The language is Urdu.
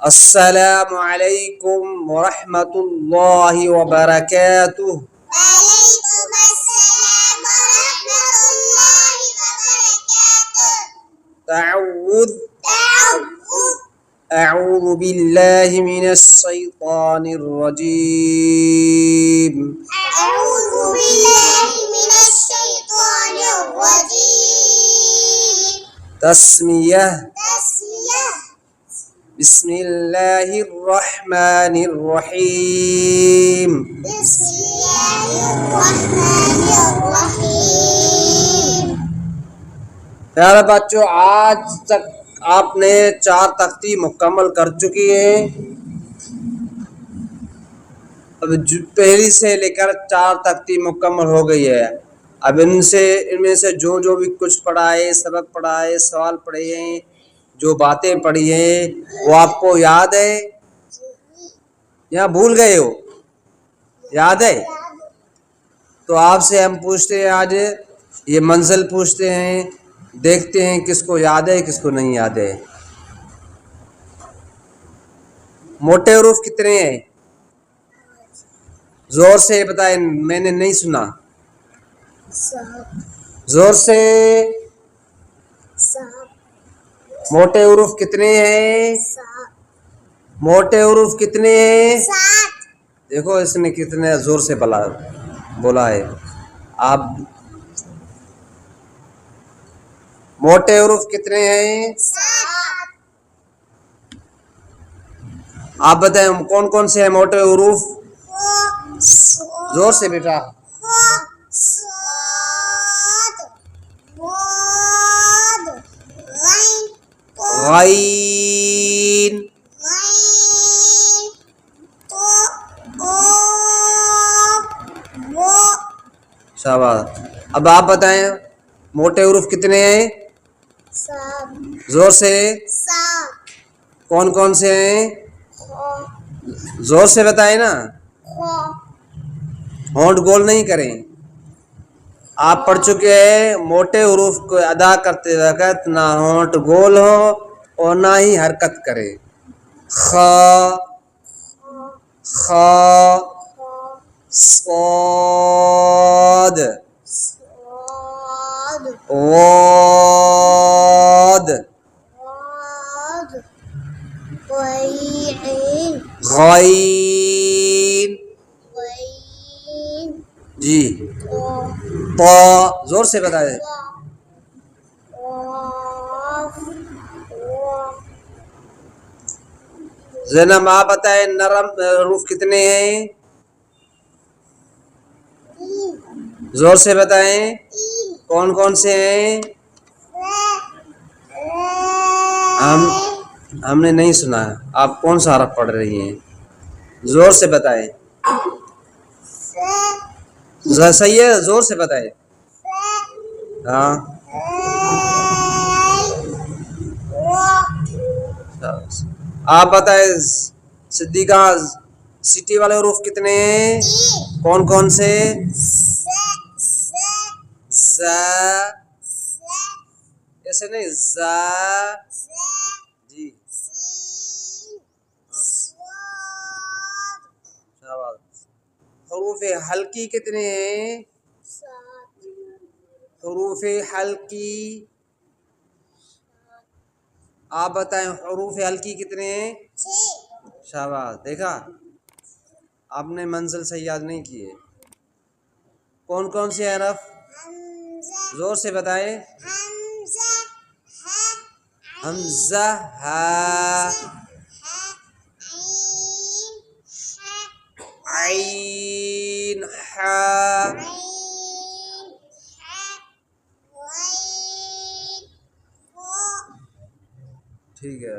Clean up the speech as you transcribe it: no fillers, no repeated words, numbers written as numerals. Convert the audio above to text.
السلام علیکم ورحمۃ اللہ وبرکاتہ. وعلیکم السلام ورحمۃ اللہ وبرکاتہ. تعوذ تعوذ اعوذ باللہ من الشیطان الرجیم. اعوذ باللہ من الشیطان الرجیم. تسمیہ تسمیہ. بسم اللہ الرحمن الرحیم. بسم اللہ الرحمن الرحیم. پیارے بچوں، آج تک آپ نے 4 تختی مکمل کر چکی ہیں. اب پہلی سے لے کر 4 تختی مکمل ہو گئی ہے. اب ان میں سے جو بھی کچھ پڑھا ہے، سبق پڑھا ہے، سوال پڑھے ہیں، جو باتیں پڑھی ہیں، وہ آپ کو یاد ہے یا بھول گئے ہو؟ یاد ہے؟ تو آپ سے ہم پوچھتے ہیں، آج یہ منزل پوچھتے ہیں، دیکھتے ہیں کس کو یاد ہے کس کو نہیں یاد ہے. موٹے حروف کتنے ہیں؟ زور سے بتائیں، میں نے نہیں سنا. زور سے. موٹے حروف کتنے ہیں؟ موٹے حروف کتنے ہیں؟ دیکھو اس نے کتنے زور سے بولا ہے. آپ موٹے حروف کتنے ہیں؟ آپ بتائیں کون کون سے ہیں موٹے حروف؟ زور سے بیٹا. غین. شاباش. اب آپ بتائیں موٹے حروف کتنے ہیں؟ زور سے. کون کون سے ہیں؟ زور سے بتائیں نا، ہونٹ گول نہیں کریں. آپ پڑھ چکے ہیں موٹے حروف کو ادا کرتے وقت نہ ہونٹ گول ہو اور نہ ہی حرکت کرے. خ، خ، صاد، غاد، غین. جی. طا. زور سے بتائیں. زینب آپ بتائیں نرم حروف کتنے ہیں؟ زور سے بتائیں. کون کون سے ہیں؟ ہم نے نہیں سنا. آپ کون سا حرف پڑھ رہی ہیں؟ زور سے بتائیں. صحیح ہے، زور سے بتائیں. ہاں. آپ بتائیں صدیقہ، سٹی والے حروف کتنے ہیں؟ کون کون سے؟ ز، ایسے نہیں، ز. جی. حروف حلقی کتنے ہیں؟ حروف حلقی. آپ بتائیں حروف حلقی کتنے ہیں؟ شاباش. دیکھا آپ نے منزل صحیح یاد نہیں کی ہے. کون کون سے حرف؟ زور سے بتائیں. حمزہ، ہا، عین، حا. ٹھیک ہے.